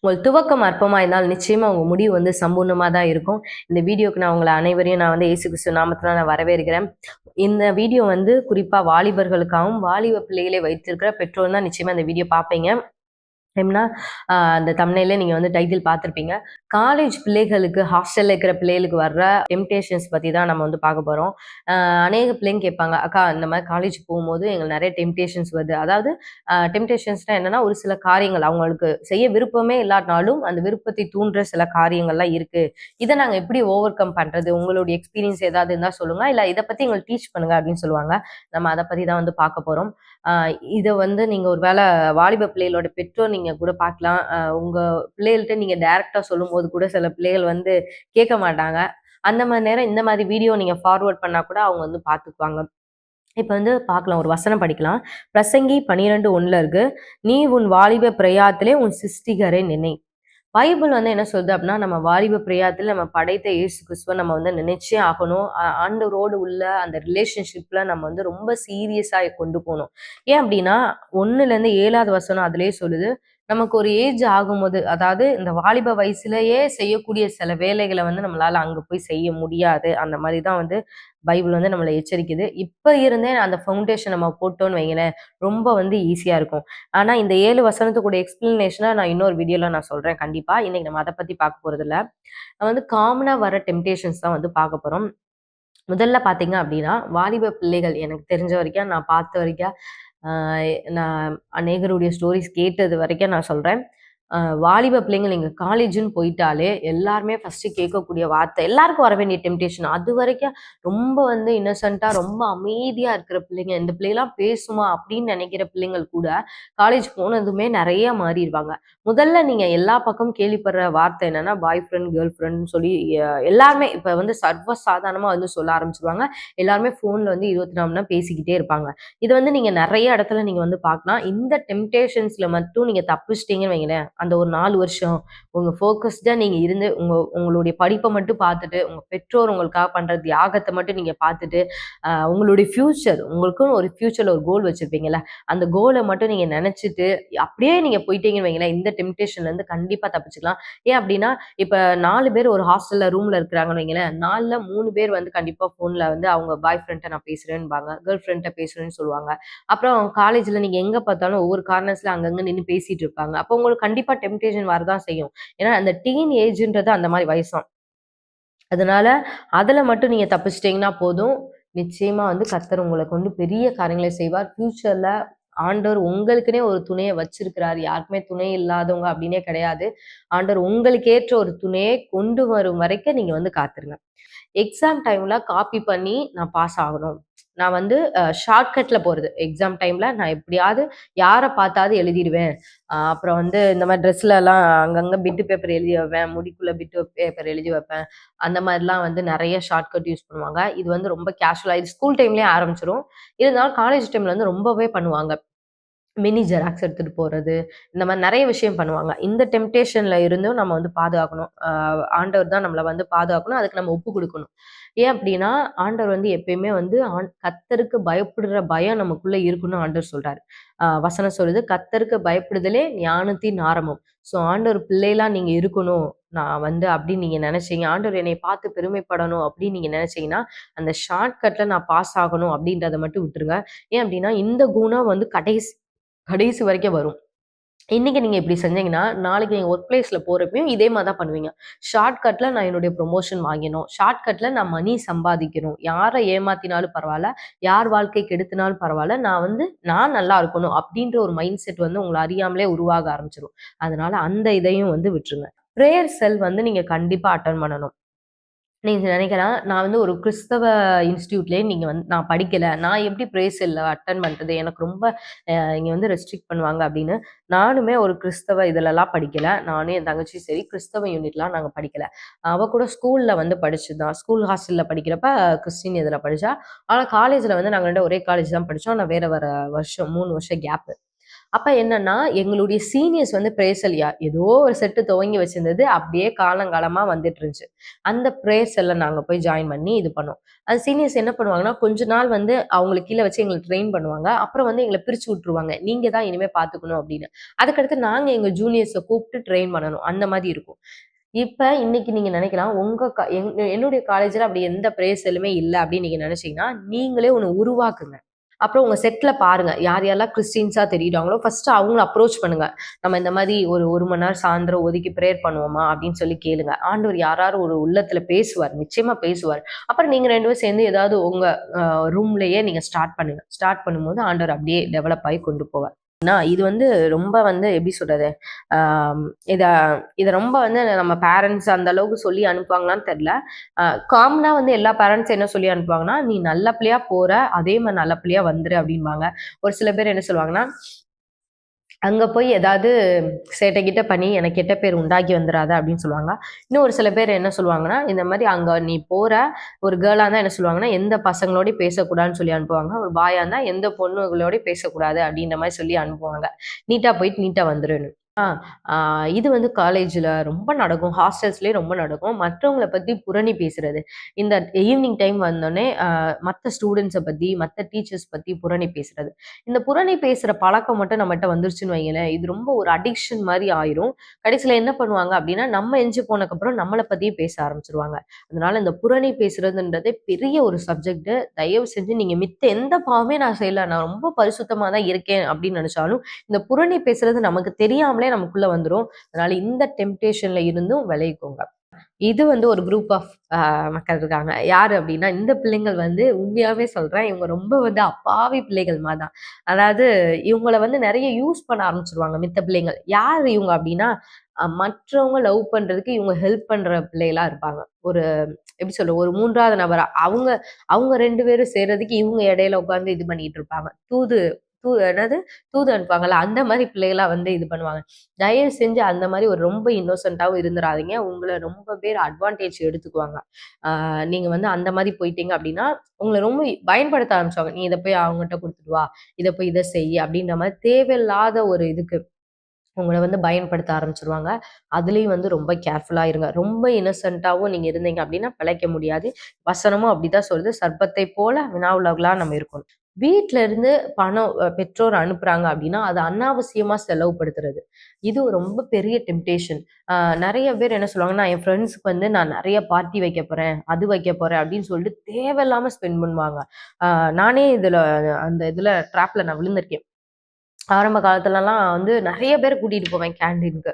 உங்கள் துவக்கம் அற்பமாக இருந்தால் நிச்சயமாக உங்கள் முடிவு வந்து சம்பூர்ணமாக தான் இருக்கும். இந்த வீடியோக்கு நான் உங்களை அனைவரையும் நான் வந்து இயேசு கிறிஸ்து நாமத்தில் நான் வரவேற்கிறேன். இந்த வீடியோ வந்து குறிப்பாக வாலிபர்களுக்காகவும் வாலிப பிள்ளைகளை வைத்திருக்கிற பெற்றோர் தான் நிச்சயமாக இந்த வீடியோ பார்ப்பீங்க. எப்படின்னா அந்த தம்ப்நெயிலே நீங்கள் வந்து டைட்டில் பார்த்துருப்பீங்க. காலேஜ் பிள்ளைகளுக்கு ஹாஸ்டலில் இருக்கிற பிள்ளைகளுக்கு வர்ற டெம்டேஷன்ஸ் பற்றி தான் நம்ம வந்து பார்க்க போகிறோம். அநேக பிள்ளைங்க கேட்பாங்க, அக்கா இந்த மாதிரி காலேஜ் போகும்போது எங்களுக்கு நிறைய டெம்டேஷன்ஸ் வருது. அதாவது டெம்டேஷன்ஸ்னால் என்னென்னா ஒரு சில காரியங்கள் அவங்களுக்கு செய்ய விருப்பமே இல்லாட்டினாலும் அந்த விருப்பத்தை தூண்டுற சில காரியங்கள்லாம் இருக்குது. இதை நாங்கள் எப்படி ஓவர் கம் பண்ணுறது, உங்களுடைய எக்ஸ்பீரியன்ஸ் ஏதாவது இருந்தால் சொல்லுங்கள், இல்லை இதை பற்றி எங்களுக்கு டீச் பண்ணுங்க அப்படின்னு சொல்லுவாங்க. நம்ம அதை பற்றி தான் வந்து பார்க்க போகிறோம். இதை வந்து நீங்கள் ஒரு வேளை வாலிப பிள்ளைகளோட பெற்றோர் நீங்கள் கூட பார்க்கலாம். உங்கள் பிள்ளைகள்கிட்ட நீங்கள் டைரெக்டாக சொல்லும்போது கூட சில பிள்ளைகள் வந்து கேட்க மாட்டாங்க. அந்த மாதிரி நேரம் இந்த மாதிரி வீடியோ நீங்கள் ஃபார்வர்ட் பண்ணால் கூட அவங்க வந்து பார்த்துக்குவாங்க. இப்போ வந்து பார்க்கலாம், ஒரு வசனம் படிக்கலாம். பிரசங்கி 12:1 இருக்கு. நீ உன் வாலிப பிரயாத்திலே உன் சிருஷ்டிகரை நினை. பைபிள் வந்து என்ன சொல்லுது அப்படின்னா, நம்ம வாலிப பிரயாத்தில் நம்ம படைத்த இயேசு கிறிஸ்துவ நம்ம வந்து நினைச்சே ஆகணும். ஆண்டவரோடு உள்ள அந்த ரிலேஷன்ஷிப்ல நம்ம வந்து ரொம்ப சீரியஸா கொண்டு போகணும். ஏன் அப்படின்னா 1லேருந்து 7வது வசனம் அதிலேயே சொல்லுது, நமக்கு ஒரு ஏஜ் ஆகும்போது, அதாவது இந்த வாலிப வயசுலயே செய்யக்கூடிய சில வேலைகளை வந்து நம்மளால அங்க போய் செய்ய முடியாது. அந்த மாதிரி தான் வந்து பைபிள் வந்து நம்மளை எச்சரிக்குது. இப்ப இருந்தே அந்த ஃபவுண்டேஷன் நம்ம போட்டோம்னு வைங்களேன், ரொம்ப வந்து ஈஸியா இருக்கும். ஆனா இந்த 7 வசனத்துக்கூட எக்ஸ்பிளனேஷனா நான் இன்னொரு வீடியோல நான் சொல்றேன் கண்டிப்பா. இன்னைக்கு நம்ம அதை பத்தி பார்க்க போறது இல்ல. வந்து காமனா வர டெம்டேஷன்ஸ் தான் வந்து பார்க்க போறோம். முதல்ல பார்த்தீங்க அப்படின்னா, வாலிப பிள்ளைகள் எனக்கு தெரிஞ்ச வரைக்கும், நான் பார்த்த வரைக்கும், நான் அநேகருடைய ஸ்டோரிஸ் கேட்டது வரைக்கும் நான் சொல்றேன். வாலிப பிள்ளைங்க நீங்கள் காலேஜுன்னு போயிட்டாலே எல்லாருமே ஃபஸ்ட்டு கேட்கக்கூடிய வார்த்தை, எல்லாருக்கும் வர வேண்டிய டெம்டேஷன். அது வரைக்கும் ரொம்ப வந்து இன்னசென்ட்டாக ரொம்ப அமைதியாக இருக்கிற பிள்ளைங்க, இந்த பிள்ளைலாம் பேசுமா அப்படின்னு நினைக்கிற பிள்ளைங்கள் கூட காலேஜ் போனதுமே நிறைய மாறிடுவாங்க. முதல்ல நீங்கள் எல்லா பக்கமும் கேள்விப்படுற வார்த்தை என்னன்னா, பாய் ஃப்ரெண்ட் கேர்ள் ஃப்ரெண்ட்னு சொல்லி எல்லாருமே இப்போ வந்து சர்வசாதாரணமாக வந்து சொல்ல ஆரம்பிச்சிருவாங்க. எல்லாருமே ஃபோனில் வந்து 24 மணி நேரம் பேசிக்கிட்டே இருப்பாங்க. இது வந்து நீங்கள் நிறைய இடத்துல நீங்கள் வந்து பார்க்கலாம். இந்த டெம்டேஷன்ஸில் மட்டும் நீங்கள் தப்பிச்சிட்டிங்கன்னு வைங்களேன், அந்த ஒரு 4 வருஷம் உங்க ஃபோக்கஸ்டா நீங்க இருந்து உங்களுடைய படிப்பை மட்டும் பார்த்துட்டு, உங்க பெற்றோர் உங்களுக்காக பண்ற தியாகத்தை மட்டும் நீங்க பார்த்துட்டு, உங்களுடைய ஃபியூச்சர், உங்களுக்குன்னு ஒரு ஃபியூச்சர்ல ஒரு கோல் வச்சிருப்பீங்கல்ல, அந்த கோலை மட்டும் நீங்க நினைச்சிட்டு அப்படியே நீங்க போயிட்டீங்கன்னு வைங்களேன், இந்த டெம்டேஷன்ல இருந்து கண்டிப்பா தப்பிச்சுக்கலாம். ஏன் அப்படின்னா, இப்ப 4 பேர் ஒரு ஹாஸ்டல்ல ரூம்ல இருக்கிறாங்கன்னு வைங்களேன், 4ல 3 பேர் வந்து கண்டிப்பா போன்ல வந்து அவங்க பாய் ஃப்ரெண்ட்டை நான் பேசுறேன்பாங்க, கேர்ள் ஃப்ரெண்ட்டை பேசுறேன்னு சொல்லுவாங்க. அப்புறம் காலேஜ்ல நீங்க எங்க பார்த்தாலும் ஒவ்வொரு கார்னர்ஸ்ல அங்கங்க நின்று பேசிட்டு இருப்பாங்க. அப்போ உங்களுக்கு கண்டிப்பா டெம்டேஷன் வரதான் செய்யும். ஏன்னா அந்த டீன் ஏஜ்ன்றது அந்த மாதிரி வயசாம். அதனால அதுல மட்டும் நீங்க தப்பிச்சிட்டீங்கன்னா போதும். நிச்சயமா வந்து கர்த்தர் உங்களை கொண்டு பெரிய காரியங்களை செய்வார். ஃபியூச்சர்ல ஆண்டவர் உங்களுக்குன்னே ஒரு துணையை வச்சிருக்கிறார். யாருக்குமே துணை இல்லாதவங்க அப்படின்னே கிடையாது. ஆண்டவர் உங்களுக்கு ஏற்ற ஒரு துணையை கொண்டு வரும் வரைக்கும் நீங்க வந்து காத்துருங்க. எக்ஸாம் டைம்ல காப்பி பண்ணி நான் பாஸ் ஆகணும், நான் வந்து ஷார்ட்கட்ல போறது. எக்ஸாம் டைம்ல நான் எப்படியாவது யாரை பார்த்தாவது எழுதிடுவேன். அப்புறம் வந்து இந்த மாதிரி ட்ரெஸ்ல எல்லாம் அங்கங்க பிட்டு பேப்பர் எழுதி வைப்பேன், முடிக்குள்ள பிட்டு பேப்பர் எழுதி வைப்பேன். அந்த மாதிரிலாம் வந்து நிறைய ஷார்ட்கட் யூஸ் பண்ணுவாங்க. இது வந்து ரொம்ப கேஷுவலா இது ஸ்கூல் டைம்லயே ஆரம்பிச்சிடும். இருந்தாலும் காலேஜ் டைம்ல வந்து ரொம்பவே பண்ணுவாங்க. மினி ஜெராக்ஸ் எடுத்துட்டு போறது, இந்த மாதிரி நிறைய விஷயம் பண்ணுவாங்க. இந்த டெம்டேஷன்ல இருந்தும் நம்ம வந்து பாதுகாக்கணும். ஆண்டவர் தான் நம்மளை வந்து பாதுகாக்கணும். அதுக்கு நம்ம ஒப்பு கொடுக்கணும். ஏன் அப்படின்னா, ஆண்டவர் வந்து எப்பயுமே வந்து கர்த்தருக்கு பயப்படுற பயம் நமக்குள்ள இருக்குன்னு ஆண்டவர் சொல்றாரு. வசனம் சொல்லுது, கர்த்தருக்கு பயப்படுதலே ஞானத்தின் ஆரம்பம். ஸோ ஆண்டவர் பிள்ளைலாம் நீங்க இருக்கணும், நான் வந்து அப்படின்னு நீங்க நினைச்சீங்க, ஆண்டவர் என்னை பார்த்து பெருமைப்படணும் அப்படின்னு நீங்க நினைச்சீங்கன்னா, அந்த ஷார்ட்கட்ல நான் பாஸ் ஆகணும் அப்படின்றத மட்டும் விட்டுருங்க. ஏன் அப்படின்னா, இந்த குணம் வந்து கடைசி கடைசி வரைக்கும் வரும். இன்னைக்கு நீங்க இப்படி செஞ்சீங்கன்னா, நாளைக்கு நீங்க ஒர்க் பிளேஸ்ல போறப்பயும் இதே மாதிரி தான் பண்ணுவீங்க. ஷார்ட்கட்ல நான் என்னுடைய ப்ரொமோஷன் வாங்கினோம், ஷார்ட்கட்ல நான் மணி சம்பாதிக்கணும், யாரை ஏமாத்தினாலும் பரவாயில்ல, யார் வாழ்க்கை கெடுத்தினாலும் பரவாயில்ல, நான் நல்லா இருக்கணும் அப்படின்ற ஒரு மைண்ட் செட் வந்து உங்களை அறியாமலே உருவாக ஆரம்பிச்சிடும். அதனால அந்த இதையும் வந்து விட்டுருங்க. பிரேயர் செல் வந்து நீங்க கண்டிப்பா அட்டன் பண்ணணும். நீங்க நினைக்கலாம், நான் வந்து ஒரு கிறிஸ்தவ இன்ஸ்டிடியூட்லயே நீங்க வந்து நான் படிக்கல, நான் எப்படி பிரேயர் செல்ல அட்டன் பண்றது, எனக்கு ரொம்ப இங்க வந்து ரெஸ்ட்ரிக்ட் பண்ணுவாங்க அப்படின்னு. நானுமே ஒரு கிறிஸ்தவ இதுலலாம் படிக்கல. நானும் என் தங்கச்சியும் சரி கிறிஸ்தவ யூனிட்லாம் நாங்க படிக்கல. அவ கூட ஸ்கூல்ல வந்து படிச்சுதான், ஸ்கூல் ஹாஸ்டல்ல படிக்கிறப்ப கிறிஸ்டின் இதுல படிச்சா. ஆனா காலேஜ்ல வந்து நாங்க 2 ஒரே காலேஜ் தான் படிச்சோம். ஆனா வேற வேற வருஷம் 3 வருஷம் கேப். அப்ப என்னன்னா, எங்களுடைய சீனியர்ஸ் வந்து பிரேயர் ஏதோ ஒரு செட்டு துவங்கி வச்சிருந்தது. அப்படியே காலங்காலமா வந்துட்டு இருந்துச்சு. அந்த பிரேயர் செல்ல நாங்க போய் ஜாயின் பண்ணி இது பண்ணோம். அது சீனியர்ஸ் என்ன பண்ணுவாங்கன்னா, கொஞ்ச நாள் வந்து அவங்களுக்கு கீழ வச்சு எங்கள ட்ரெயின் பண்ணுவாங்க. அப்புறம் வந்து எங்கள பிரிச்சு விட்டுருவாங்க. நீங்க தான் இனிமே பார்த்துக்கணும் அப்படின்னு. அதுக்கடுத்து நாங்க எங்க ஜூனியர்ஸ கூப்பிட்டு ட்ரெயின் பண்ணணும். அந்த மாரி இருக்கும். இப்ப இன்னைக்கு நீங்க நினைக்கலாம், உங்க என்னுடைய காலேஜ்ல அப்படி எந்த பிரேயர் செல்லுமே இல்ல அப்படின்னு நீங்க நினைச்சீங்கன்னா, நீங்களே ஒண்ணு உருவாக்குங்க. அப்புறம் உங்க செட்ல பாருங்க. யார் யாரெல்லாம் கிறிஸ்டியன்ஸா தெரியிறாங்களோ, ஃபர்ஸ்ட் அவங்கள அப்ரோச் பண்ணுங்க. நம்ம இந்த மாரி ஒரு 1 மணி நேரம் சாயந்தரம் ஒதுக்கி பிரேயர் பண்ணுவோமா? அப்படின்னு சொல்லி கேளுங்க. ஆண்டவர் யாராரு ஒரு உள்ளத்துல பேசுவார். நிச்சயமா பேசுவார். அப்புறம் நீங்க 2 பேரும் சேர்ந்து ஏதாவது உங்க ரூம்லயே நீங்க ஸ்டார்ட் பண்ணுங்க. ஸ்டார்ட் பண்ணும்போது ஆண்டவர் அப்படியே டெவலப் ஆயி கொண்டு போவார். இது வந்து ரொம்ப வந்து எப்படி சொல்றது? ஆம் இத இத ரொம்ப வந்து நம்ம பேரண்ட்ஸ் அந்த அளவுக்கு சொல்லி அனுப்புவாங்களான்னு தெரியல. காமனா வந்து எல்லா பேரண்ட்ஸ் என்ன சொல்லி அனுப்புவாங்கன்னா, "நீ நல்ல பிள்ளையா போற, அதே மாரி நல்ல பிள்ளையா வந்துரு" அப்படிம்பாங்க. ஒரு சில பேர் என்ன சொல்லுவாங்கன்னா, அங்க போய் ஏதாவது சேட்டை கிட்ட பண்ணி எனக்கு கெட்ட பேர் உண்டாக்கி வந்துராத அப்படின்னு சொல்லுவாங்க. இன்னும் ஒரு சில பேர் என்ன சொல்லுவாங்கன்னா, இந்த மாரி அங்க நீ போற ஒரு கேர்ளா இருந்தா என்ன சொல்லுவாங்கன்னா, எந்த பசங்களோடயும் பேசக்கூடாதுன்னு சொல்லி அனுப்புவாங்க. ஒரு பாயா இருந்தா எந்த பொண்ணுகளோடயும் பேசக்கூடாது அப்படின்ற மாரி சொல்லி அனுப்புவாங்க. நீட்டா போயிட்டு நீட்டா வந்துருன்னு. ஆ, ஆ இது வந்து காலேஜ்ல ரொம்ப நடக்கும். ஹாஸ்டல்ஸ்லயே ரொம்ப நடக்கும். மற்றவங்கள பத்தி புரணி பேசுறது. இந்த ஈவினிங் டைம் வந்தோனே, மத்த ஸ்டூடண்ட்ஸ பத்தி, மத்த டீச்சர்ஸ் பத்தி புரணி பேசுறது. இந்த புரணி பேசுற பழக்கம் மட்டும் நம்மட்ட வந்துருச்சுன்னு வைங்களேன், இது ரொம்ப ஒரு அடிக்ஷன் மாரி ஆயிரும். கடைசியில என்ன பண்ணுவாங்க அப்டின்னா, நம்ம எஞ்சு போனதுக்கப்புறம் நம்மள பத்தியே பேச ஆரம்பிச்சுருவாங்க. அதனால இந்த புரணி பேசுறதுன்றதே பெரிய ஒரு சப்ஜெக்ட். தயவு செஞ்சு நீங்க மித்த எந்த பாவமே நான் செய்யல. நான் ரொம்ப பரிசுத்தமா தான் இருக்கேன் அப்டின்னு நெனச்சாலும், இந்த புரணி பேசுறது நமக்கு தெரியாமலே நமக்குள்ள வந்துரும். அதனால இந்த டெம்ப்டேஷன்ல இருந்தும் விலகிக்கோங்க. இது வந்து ஒரு குரூப் ஆஃப் மக்கள் இருக்காங்க. யாரு அப்டின்னா, இந்த பிள்ளைங்கள் வந்து உண்மையாவே சொல்றேன். இவங்க ரொம்ப வந்து அப்பாவி பிள்ளைகள் மாரி தான். அதாவது இவங்கள வந்து நெறைய யூஸ் பண்ண ஆரம்பிச்சுருவாங்க மித்த பிள்ளைங்கள். யார் இவங்க அப்டின்னா, மற்றவங்க லவ் பண்றதுக்கு இவங்க ஹெல்ப் பண்ற பிள்ளைகளா இருப்பாங்க. ஒரு எப்படி சொல்றது? ஒரு 3வது நபரா. அவங்க அவங்க 2 பேரும் சேர்றதுக்கு இவங்க இடையில உட்கார்ந்து இது பண்ணிட்டு இருப்பாங்க. என்னது? தூது அனுப்புவாங்கல்ல, அந்த மாரி பிள்ளைகளா வந்து இது பண்ணுவாங்க. தயவு செஞ்சு அந்த மாரி ஒரு ரொம்ப இன்னோசென்ட்டாவும் இருந்துறாதீங்க. உங்கள ரொம்ப பேர் அட்வான்டேஜ் எடுத்துக்குவாங்க. ஆ நீங்க வந்து அந்த மாரி போயிட்டீங்க அப்டின்னா, உங்கள ரொம்ப பயன்படுத்த ஆரம்பிச்சுருவாங்க. "நீ இத போய் அவங்கட்ட குடுத்துட்டு வா. இத செய்" அப்டின்ற மாரி தேவையில்லாத ஒரு இதுக்கு உங்கள வந்து பயன்படுத்த ஆரம்பிச்சுருவாங்க. அதுலயும் வந்து ரொம்ப கேர்ஃபுல்லா இருங்க. ரொம்ப இன்னசென்ட்டாவும் நீங்க இருந்தீங்க அப்டின்னா பிழைக்க முடியாது. வசனமும் அப்படிதான் சொல்லுது. "சர்ப்பத்தை போல வினாவுலகளா நம்ம இருக்கணும்." வீட்ல இருந்து பணம் பெற்றோர் அனுப்புறாங்க அப்டின்னா, அத அனாவசியமா செலவுபடுத்துறது. இது ரொம்ப பெரிய டெம்ப்டேஷன். நெறைய பேர் என்ன சொல்லுவாங்கன்னா, "என் ஃப்ரெண்ட்ஸ்க்கு வந்து நான் நெறைய பார்ட்டி வைக்க போறேன், அது வைக்க போறேன்" அப்டின்னு சொல்லிட்டு தேவையில்லாம ஸ்பெண்ட் பண்ணுவாங்க. ஆ நானே அந்த இதுல ட்ராப்ல நான் விழுந்திருக்கேன். ஆரம்ப காலத்துலலாம் வந்து நெறைய பேர கூட்டிட்டு போவேன் கேன்டீன்க்கு.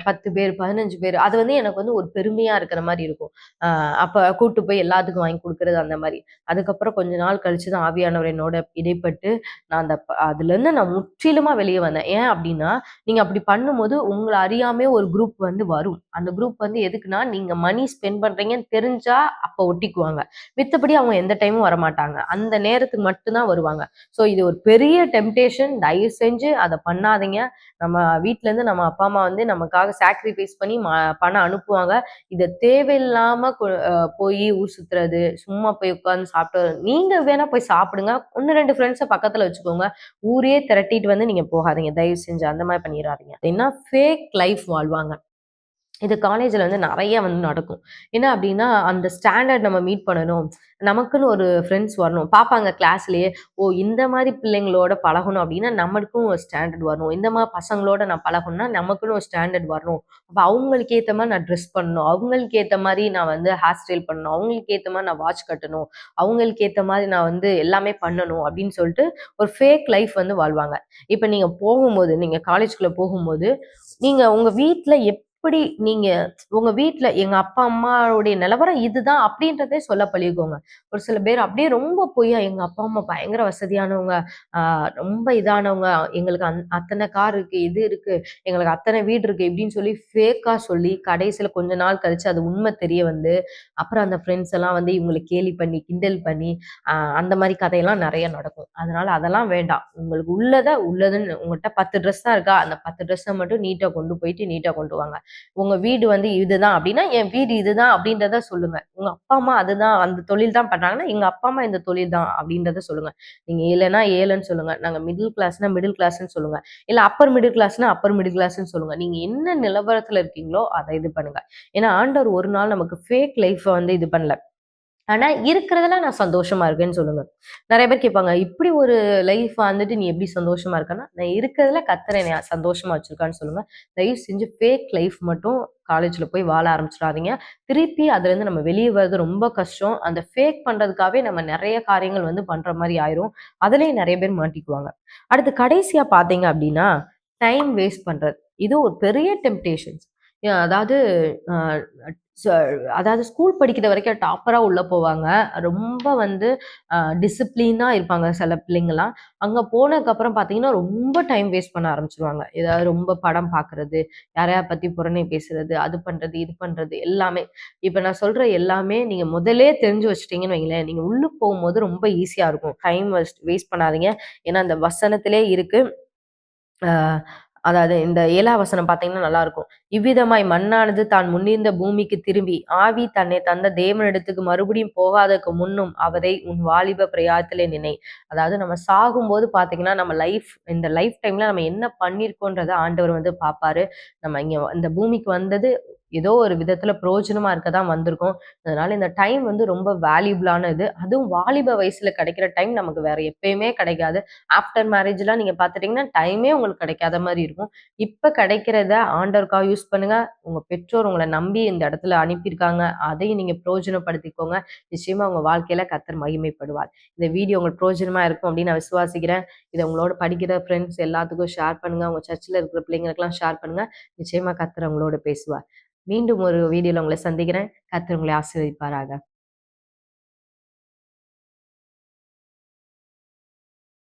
10 பேர், 15 பேர். அது வந்து எனக்கு வந்து ஒரு பெருமையா இருக்கிற மாரி இருக்கும். அ அப்ப கூட்டு போய் எல்லாத்துக்கும் வாங்கி குடுக்குறது அந்த மாரி. அதுக்கப்புறம் கொஞ்ச நாள் கழிச்சு தான் ஆவியானவர் என்னோட இடைப்பட்டு, நான் அதுலருந்து நான் முற்றிலுமா வெளிய வந்தேன். ஏன் அப்டின்னா, நீங்க அப்டி பண்ணும்போது உங்கள அறியாமயே ஒரு குரூப் வந்து வரும். அந்த குரூப் வந்து எதுக்குன்னா, நீங்க மணி ஸ்பெண்ட் பண்றீங்கன்னு தெரிஞ்சா அப்ப ஒட்டிக்குவாங்க. மித்தபடி அவங்க எந்த டைமும் வரமாட்டாங்க. அந்த நேரத்துக்கு மட்டும் தான் வருவாங்க. இது ஒரு பெரிய டெம்ப்டேஷன். தயவு செஞ்சு அத பண்ணாதீங்க. நம்ம வீட்லருந்து நம்ம அப்பா, அம்மா வந்து நமக்காக சாக்ரிஃபைஸ் பண்ணி பணம் அனுப்புவாங்க. இத தேவையில்லாம போயி ஊர் சுத்துறது, சும்மா போய் உட்கார்ந்து சாப்பிட்டு நீங்க வேணா போய் சாப்பிடுங்க. 1, 2 ஃப்ரெண்ட்ஸ பக்கத்துல வச்சுக்கோங்க. ஊரையே திரட்டிட்டு வந்து நீங்க போகாதீங்க. தயவு செஞ்சு அந்த மாரி பண்ணிறாதீங்க. ஏன்னா ஃபேக் லைஃப் வாழ்வாங்க. இது காலேஜ்ல வந்து நெறைய வந்து நடக்கும். என்ன அப்டின்னா, அந்த ஸ்டாண்டர்ட் நம்ம மீட் பண்ணணும். நமக்குன்னு ஒரு ஃப்ரெண்ட்ஸ் வரணும். பாப்பாங்க கிளாஸ்லயே, ஓ! இந்த மாரி பிள்ளைங்களோட பழகணும் அப்டின்னா, நம்மளுக்கும் ஒரு ஸ்டாண்டர்ட் வரணும். இந்த மாரி பசங்களோட நான் பழகணும்னா, நமக்குன்னு ஒரு ஸ்டாண்டர்ட் வரணும். அப்ப அவங்களுக்கு ஏத்த மாரி நான் ட்ரெஸ் பண்ணணும். அவங்களுக்கு ஏத்த மாரி நான் வந்து ஹேர் ஸ்டைல் பண்ணணும். அவங்களுக்கு ஏத்த மாரி நான் வாட்ச் கட்டணும். அவங்களுக்கு ஏத்த மாரி நான் வந்து எல்லாமே பண்ணணும் அப்டின்னு சொல்ட்டு, ஒரு ஃபேக் லைஃப் வந்து வாழ்வாங்க. இப்ப நீங்க போகும்போது, நீங்க காலேஜ்குள்ள போகும்போது, நீங்க உங்க வீட்ல எப்படி நீங்க உங்க வீட்ல எங்க அப்பா, அம்மாவுடைய நிலவரம் இதுதான் அப்படின்றதே சொல்ல பழகிக்கோங்க. ஒரு சில பேர் அப்படியே ரொம்ப பொய்யா எங்க அப்பா, அம்மா பயங்கர வசதியானவங்க, ஆ ரொம்ப இதானவங்க, எங்களுக்கு அத்தன கார் இருக்கு, இது இருக்கு, எங்களுக்கு அத்தன வீடு இருக்கு இப்படின்னு சொல்லி ஃபேக்கா சொல்லி கடைசியில கொஞ்ச நாள் கழிச்சு அது உண்மை தெரிய வந்து, அப்புறம் அந்த ஃப்ரெண்ட்ஸ் எல்லாம் வந்து இவங்கள கேலி பண்ணி, கிண்டல் பண்ணி, அந்த மாரி கதையெல்லாம் நெறைய நடக்கும். அதனால அதெல்லாம் வேண்டாம். உங்களுக்கு உள்ளதுன்னு உங்கள்ட்ட 10 ட்ரெஸ் தான் இருக்கா, அந்த 10 ட்ரெஸ்ஸ மட்டும் நீட்டா கொண்டு போயிட்டு நீட்டா கொண்டு வாங்க. உங்க வீடு வந்து இதுதான் அப்படின்னா, என் வீடு இதுதான் அப்படின்றத சொல்லுங்க. உங்க அப்பா, அம்மா அதுதான் அந்த தொழில் தான் பண்றாங்கன்னா, எங்க அப்பா, அம்மா இந்த தொழில் தான் அப்படின்றத சொல்லுங்க. நீங்க ஏழைன்னா ஏழைன்னு சொல்லுங்க. நாங்க மிடில் கிளாஸ்னா மிடில் கிளாஸ்ன்னு சொல்லுங்க. இல்ல அப்பர் மிடில் கிளாஸ்னா அப்பர் மிடில் கிளாஸ்ன்னு சொல்லுங்க. நீங்க என்ன நிலவரத்துல இருக்கீங்களோ அத இது பண்ணுங்க. ஏன்னா ஆண்டவர் ஒரு நாள் நமக்கு ஃபேக் லைஃப்ப வந்து இது பண்ணல. ஆனா இருக்கிறதுல நான் சந்தோஷமா இருக்கேன்னு சொல்லுங்க. நெறைய பேர் கேட்பாங்க, "இப்படி ஒரு லைஃப் வாழ்ந்துட்டு நீ எப்படி சந்தோஷமா இருக்கன்னா?" நான் இருக்கிறதுல கர்த்தர் என்னைய சந்தோஷமா வச்சிருக்கான்னு சொல்லுங்க. தயவு செஞ்சு ஃபேக் லைஃப் மட்டும் காலேஜ்ல போய் வாழ ஆரம்பிச்சுடாதீங்க. திருப்பி அதுலேருந்து நம்ம வெளிய வரது ரொம்ப கஷ்டம். அந்த ஃபேக் பண்றதுக்காகவே நம்ம நெறைய காரியங்கள் வந்து பண்ற மாரி ஆயிரும். அதுலயும் நெறைய பேர் மாட்டிக்குவாங்க. அடுத்து கடைசியா பார்த்தீங்க அப்படின்னா, டைம் வேஸ்ட் பண்றது. இது ஒரு பெரிய டெம்ப்டேஷன்ஸ். அதாவது அ ச அதாவது ஸ்கூல் படிக்கிற வரைக்கும் டாப்பரா உள்ள போவாங்க. ரொம்ப வந்து டிசிப்ளினா இருப்பாங்க சில பிள்ளைங்கலாம். அங்க போனதுக்கப்புறம் பார்த்தீங்கன்னா, ரொம்ப டைம் வேஸ்ட் பண்ண ஆரம்பிச்சுருவாங்க. ஏதாவது ரொம்ப படம் பார்க்குறது, யாரையா பத்தி புரணை பேசுறது, அது பண்றது, இது பண்றது எல்லாமே. இப்ப நான் சொல்ற எல்லாமே நீங்க முதல்லயே தெரிஞ்சு வச்சுட்டீங்கன்னு வைங்களேன், நீங்க உள்ள போகும்போது ரொம்ப ஈஸியா இருக்கும். டைம் வேஸ்ட் பண்ணாதீங்க. ஏன்னா, அந்த வசனத்திலே இருக்கு. அ அதாவது இந்த 7ஆம் வசனம் பார்த்தீங்கன்னா நல்லாருக்கும். "இவ்விதமாய் மண்ணானது தான் முன்னிருந்த பூமிக்கு திரும்பி, ஆவி தன்னை தந்த தேவனிடத்துக்கு மறுபடியும் போகாதற்கு முன்னும் அவரை உன் வாலிப பிரயாத்திலே நினை." அதாவது நம்ம சாகும்போது பார்த்தீங்கன்னா, நம்ம இந்த லைஃப் டைம்ல நம்ம என்ன பண்ணியிருக்கோன்றத ஆண்டவர் வந்து பார்ப்பாரு. நம்ம இங்க இந்த பூமிக்கு வந்தது ஏதோ ஒரு விதத்துல பிரயோஜனமா இருக்க தான் வந்திருக்கோம். அதனால இந்த டைம் வந்து ரொம்ப வேல்யூபிளானது. அதுவும் வாலிப வயசுல கிடைக்கிற டைம் நமக்கு வேற எப்பயுமே கிடைக்காது. ஆஃப்டர் மேரேஜ்லாம் நீங்க பார்த்துட்டீங்கன்னா, டைமே உங்களுக்கு கிடைக்காத மாரி இருக்கும். இப்ப கிடைக்கிறத ஆண்டவருக்காக யூஸ் பண்ணுங்க. உங்க பெற்றோர் உங்கள நம்பி இந்த இடத்துல அனுப்பியிருக்காங்க. அதையும் நீங்க பிரயோஜனப்படுத்திக்கோங்க. நிச்சயமா உங்க வாழ்க்கையில கர்த்தர் மகிமைப்படுவார். இந்த வீடியோ உங்களுக்கு பிரயோஜனமா இருக்கும் அப்படின்னு நான் விசுவாசிக்கிறேன். இத உங்களோட படிக்கிற ஃப்ரெண்ட்ஸ் எல்லாத்துக்கும் ஷேர் பண்ணுங்க. உங்க சர்ச்ல இருக்கிற பிள்ளைங்களுக்கெல்லாம் ஷேர் பண்ணுங்க. நிச்சயமா கர்த்தர் உங்களோட பேசுவார். மீண்டும் ஒரு வீடியோல உங்கள சந்திக்கிறேன். கர்த்தர் உங்களை ஆசீர்வதிப்பாராக.